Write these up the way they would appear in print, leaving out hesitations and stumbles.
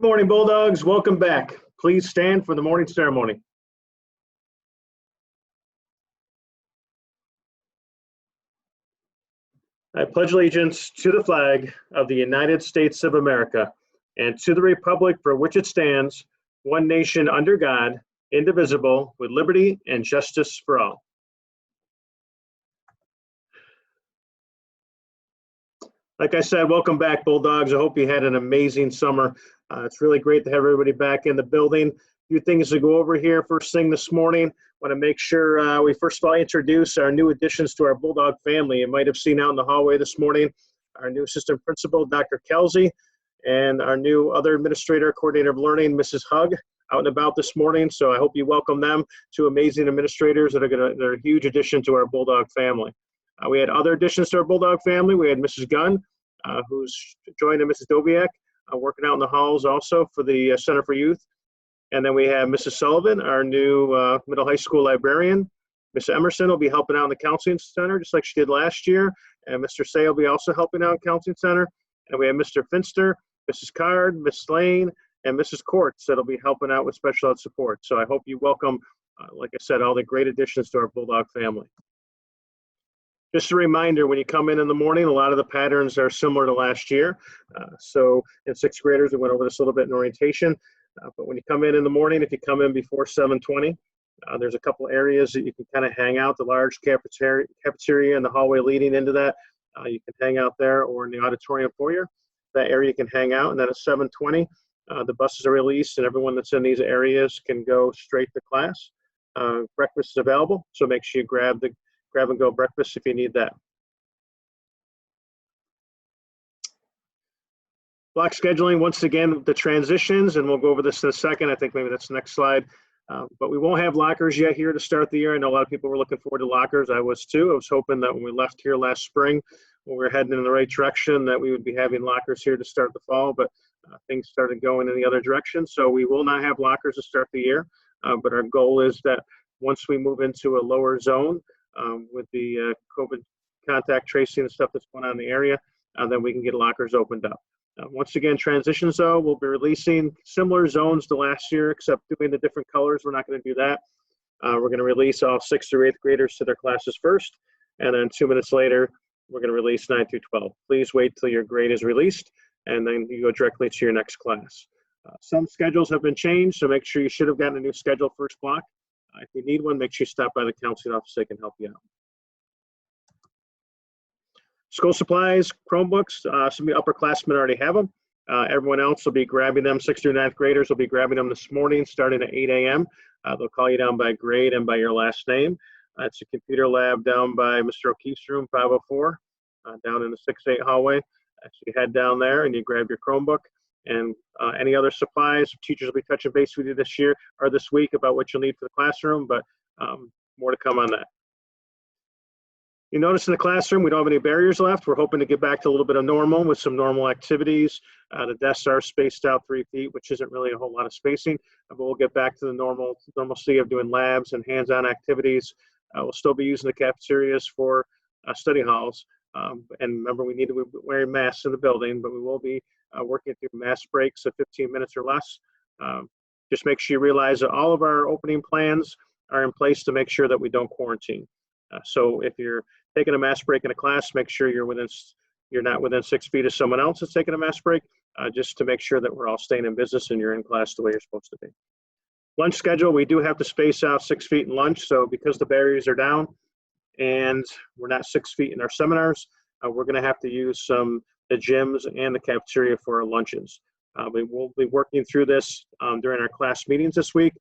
Good morning, Bulldogs. Welcome back. Please stand for the morning ceremony. I pledge allegiance to the flag of the United States of America and to the republic for which it stands, one nation under God, indivisible, with liberty and justice for all. Like I said, welcome back, Bulldogs. I hope you had an amazing summer. It's really great to have everybody back in the building. A few things to go over here. First thing this morning, want to make sure we first of all introduce our new additions to our Bulldog family. You might have seen out in the hallway this morning our new assistant principal, Dr. Kelsey, and our new other administrator, coordinator of learning, Mrs. Hug, out and about this morning. So I hope you welcome them, two amazing administrators that they're a huge addition to our Bulldog family. We had other additions to our Bulldog family. We had Mrs. Gunn, who's joined Mrs. Dobiak, working out in the halls also for the Center for Youth. And then we have Mrs. Sullivan, our new middle high school librarian. Miss Emerson will be helping out in the counseling center, just like she did last year. And Mr. Say will be also helping out in counseling center. And we have Mr. Finster, Mrs. Card, Miss Lane, and Mrs. Courts that'll be helping out with special ed support. So I hope you welcome, like I said, all the great additions to our Bulldog family. Just a reminder, when you come in the morning, a lot of the patterns are similar to last year. So in sixth graders, we went over this a little bit in orientation. But when you come in the morning, if you come in before 7:20, there's a couple areas that you can kind of hang out. The large cafeteria and the hallway leading into that, you can hang out there, or in the auditorium foyer. That area you can hang out. And then at 7:20, the buses are released, and everyone that's in these areas can go straight to class. Breakfast is available, so make sure you grab and go breakfast if you need that. Block scheduling, once again, the transitions, and we'll go over this in a second. I think maybe that's the next slide. But we won't have lockers yet here to start the year. I know a lot of people were looking forward to lockers. I was too. I was hoping that when we left here last spring, when we were heading in the right direction, that we would be having lockers here to start the fall, but things started going in the other direction. So we will not have lockers to start the year. But our goal is that once we move into a lower zone, with the COVID contact tracing and stuff that's going on in the area, then we can get lockers opened up. Once again, transitions though, we'll be releasing similar zones to last year, except doing the different colors. We're not going to do that. We're going to release all 6th through 8th graders to their classes first, and then 2 minutes later, we're going to release 9 through 12. Please wait till your grade is released, and then you go directly to your next class. Some schedules have been changed, so make sure you should have gotten a new schedule first block. If you need one, make sure you stop by the counseling office so they can help you out. School supplies, Chromebooks, some of the upperclassmen already have them. Everyone else will be grabbing them. 6th through 9th graders will be grabbing them this morning starting at 8 a.m. They'll call you down by grade and by your last name. It's a computer lab down by Mr. O'Keefe's room, 504, down in the 6-8 hallway. So you head down there and you grab your Chromebook. And any other supplies, teachers will be touching base with you this year or this week about what you'll need for the classroom, but more to come on that. You notice in the classroom, we don't have any barriers left. We're hoping to get back to a little bit of normal with some normal activities. The desks are spaced out 3 feet, which isn't really a whole lot of spacing, but we'll get back to the normalcy of doing labs and hands-on activities. We'll still be using the cafeterias for study halls. And remember, we need to be wearing masks in the building, but we will be working through mask breaks of 15 minutes or less. Just make sure you realize that all of our opening plans are in place to make sure that we don't quarantine. So if you're taking a mask break in a class, make sure you're not within 6 feet of someone else that's taking a mask break, just to make sure that we're all staying in business and you're in class the way you're supposed to be. Lunch schedule, we do have to space out 6 feet in lunch. So because the barriers are down and we're not 6 feet in our seminars, we're going to have to use the gyms and the cafeteria for our lunches. We will be working through this during our class meetings this week.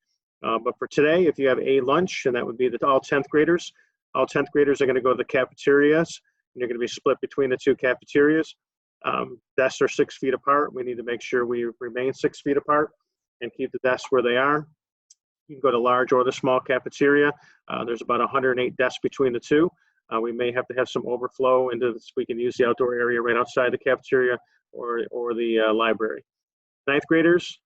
But for today, if you have a lunch, and that would be all 10th graders, all 10th graders are going to go to the cafeterias, and you're going to be split between the two cafeterias. Desks are 6 feet apart. We need to make sure we remain 6 feet apart and keep the desks where they are. You can go to large or the small cafeteria. There's about 108 desks between the two. We may have to have some overflow into this. We can use the outdoor area right outside the cafeteria or the library. 9th graders,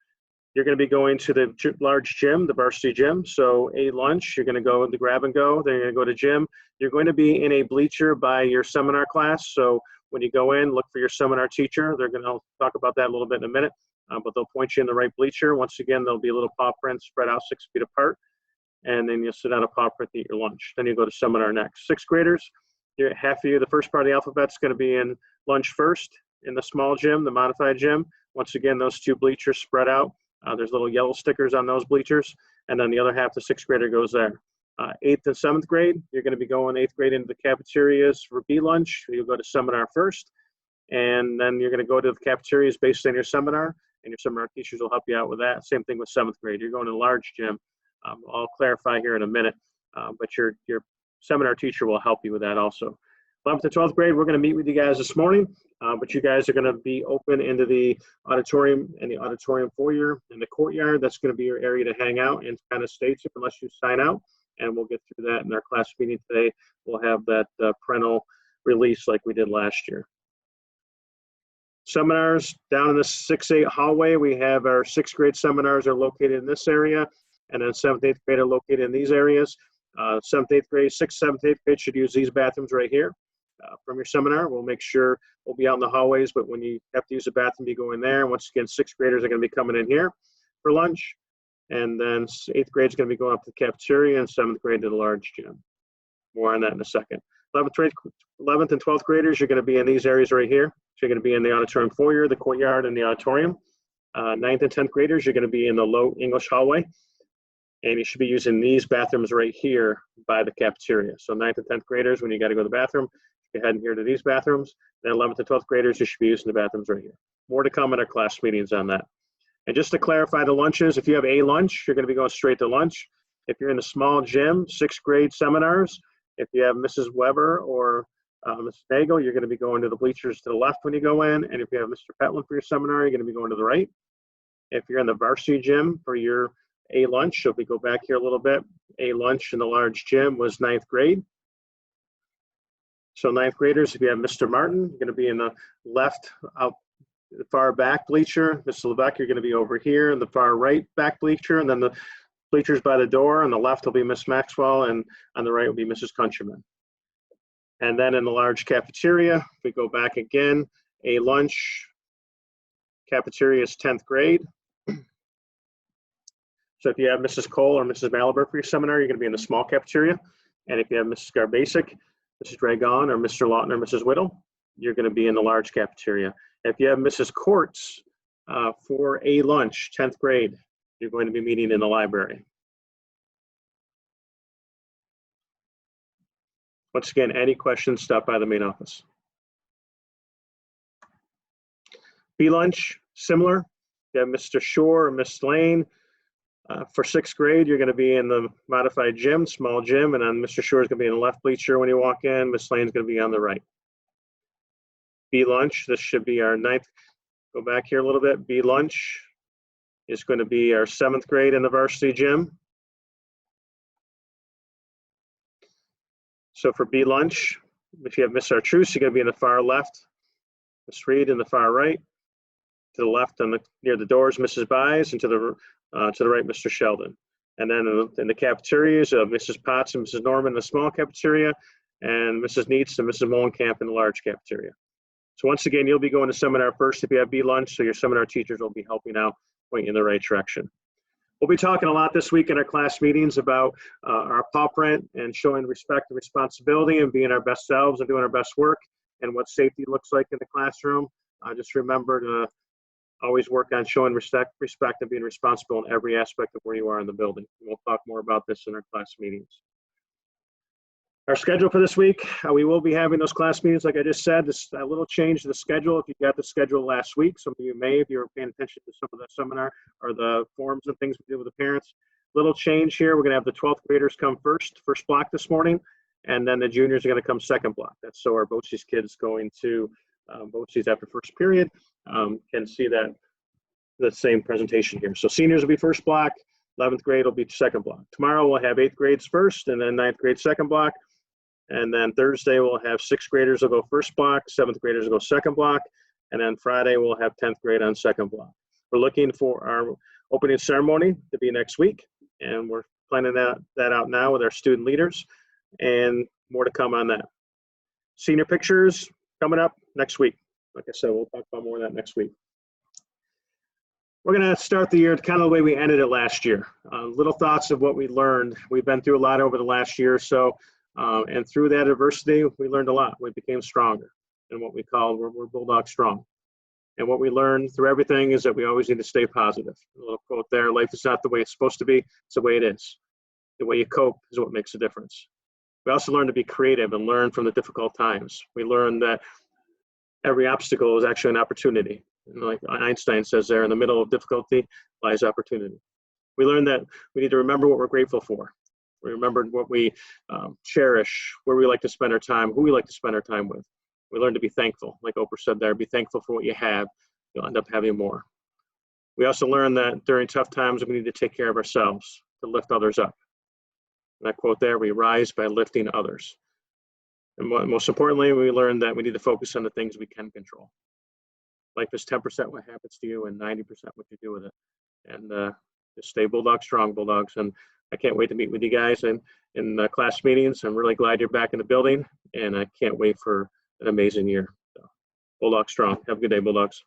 you're going to be going to the large gym, the varsity gym. So a lunch, you're going to go to grab and go. Then you're going to go to gym. You're going to be in a bleacher by your seminar class. So when you go in, look for your seminar teacher. They're going to talk about that a little bit in a minute. but they'll point you in the right bleacher. Once again, there'll be a little paw print spread out 6 feet apart, and then you'll sit on a paw print to eat your lunch. Then you go to seminar next. 6th graders, half of you, the first part of the alphabet is going to be in lunch first in the small gym, the modified gym. Once again, those 2 bleachers spread out. There's little yellow stickers on those bleachers, and then the other half, the 6th grader, goes there. 8th and 7th grade, you're going to be going 8th grade into the cafeterias for B lunch. You'll go to seminar first, and then you're going to go to the cafeterias based on your seminar, and your seminar teachers will help you out with that. Same thing with 7th grade. You're going to the large gym. I'll clarify here in a minute, but your seminar teacher will help you with that also. 11th and 12th grade, we're going to meet with you guys this morning, but you guys are going to be open into the auditorium and the auditorium foyer and the courtyard. That's going to be your area to hang out and kind of stay to unless you sign out, and we'll get through that in our class meeting today. We'll have that parental release like we did last year. Seminars down in the 6-8 hallway, we have our 6th grade seminars are located in this area, and then 7th, 8th grade are located in these areas. 7th, 8th grade, 6th, 7th, 8th grade should use these bathrooms right here from your seminar. We'll make sure we'll be out in the hallways, but when you have to use a bathroom, you go in there. Once again, 6th graders are going to be coming in here for lunch, and then 8th grade is going to be going up to the cafeteria, and 7th grade to the large gym. More on that in a second. 11th and 12th graders, you're going to be in these areas right here. So you're going to be in the auditorium foyer, the courtyard, and the auditorium. 9th and 10th graders, you're going to be in the low English hallway. And you should be using these bathrooms right here by the cafeteria. So 9th and 10th graders, when you got to go to the bathroom, you head in here to these bathrooms. Then 11th and 12th graders, you should be using the bathrooms right here. More to come in our class meetings on that. And just to clarify the lunches, if you have a lunch, you're going to be going straight to lunch. If you're in the small gym, 6th grade seminars, if you have Mrs. Weber or Mrs. Nagel, you're going to be going to the bleachers to the left when you go in. And if you have Mr. Petland for your seminar, you're going to be going to the right. If you're in the varsity gym for your A lunch, so if we go back here a little bit, A lunch in the large gym was 9th grade. So 9th graders, if you have Mr. Martin, you're going to be in the left out the far back bleacher. Mr. Levesque, you're going to be over here in the far right back bleacher, and then the bleachers by the door. On the left will be Miss Maxwell, and on the right will be Mrs. Countryman. And then in the large cafeteria, if we go back again, A lunch, cafeteria is 10th grade. So if you have Mrs. Cole or Mrs. Malaber for your seminar, you're going to be in the small cafeteria. And if you have Mrs. Garbasic, Mrs. Dragon, or Mr. Lawton or Mrs. Whittle, you're going to be in the large cafeteria. If you have Mrs. Courts for A lunch, 10th grade, you're going to be meeting in the library. Once again, any questions, stop by the main office. B lunch, similar. You have Mr. Shore or Miss Lane. For 6th grade, you're going to be in the modified gym, small gym, and then Mr. Shore is going to be in the left bleacher when you walk in. Miss Lane is going to be on the right. B lunch, this should be our 9th. Go back here a little bit. B lunch is going to be our 7th grade in the varsity gym. So for B lunch, if you have Miss Artruse, you're going to be in the far left. Miss Reed in the far right. To the left on near the doors, Mrs. Byes, and to the right, Mr. Sheldon. And then in the cafeterias, Mrs. Potts and Mrs. Norman in the small cafeteria, and Mrs. Neitz and Mrs. Molenkamp in the large cafeteria. So once again, you'll be going to seminar first if you have B lunch, so your seminar teachers will be helping out, point you in the right direction. We'll be talking a lot this week in our class meetings about our paw print and showing respect and responsibility and being our best selves and doing our best work and what safety looks like in the classroom. Just remember to always work on showing respect and being responsible in every aspect of where you are in the building. We'll talk more about this in our class meetings. Our schedule for this week, we will be having those class meetings, like I just said. This a little change to the schedule. If you got the schedule last week, some of you may, if you were paying attention to some of the seminar or the forums and things we did with the parents. Little change here. We're going to have the 12th graders come first block this morning, and then the juniors are going to come second block. That's so our BOCES kids going to BOCES after first period can see that the same presentation here. So seniors will be first block, 11th grade will be second block. Tomorrow we'll have 8th grades first, and then 9th grade second block. And then Thursday we'll have 6th graders will go first block, 7th graders will go second block, and then Friday we'll have 10th grade on second block. We're looking for our opening ceremony to be next week, and we're planning that out now with our student leaders, and more to come on that. Senior pictures coming up next week. Like I said, we'll talk about more of that next week. We're going to start the year kind of the way we ended it last year. Little thoughts of what we learned. We've been through a lot over the last year or so, and through that adversity, we learned a lot. We became stronger, and what we call we're Bulldog strong. And what we learned through everything is that we always need to stay positive. A little quote there: "Life is not the way it's supposed to be; it's the way it is. The way you cope is what makes a difference." We also learned to be creative and learn from the difficult times. We learned that every obstacle is actually an opportunity. And like Einstein says there, in the middle of difficulty lies opportunity. We learned that we need to remember what we're grateful for. We remembered what we cherish, where we like to spend our time, who we like to spend our time with. We learned to be thankful. Like Oprah said there, be thankful for what you have. You'll end up having more. We also learned that during tough times, we need to take care of ourselves to lift others up. And that quote there, we rise by lifting others. And most importantly, we learned that we need to focus on the things we can control. Life is 10% what happens to you and 90% what you do with it. And just stay Bulldog strong, Bulldogs. And I can't wait to meet with you guys in class meetings. I'm really glad you're back in the building, and I can't wait for an amazing year. So, Bulldog strong. Have a good day, Bulldogs.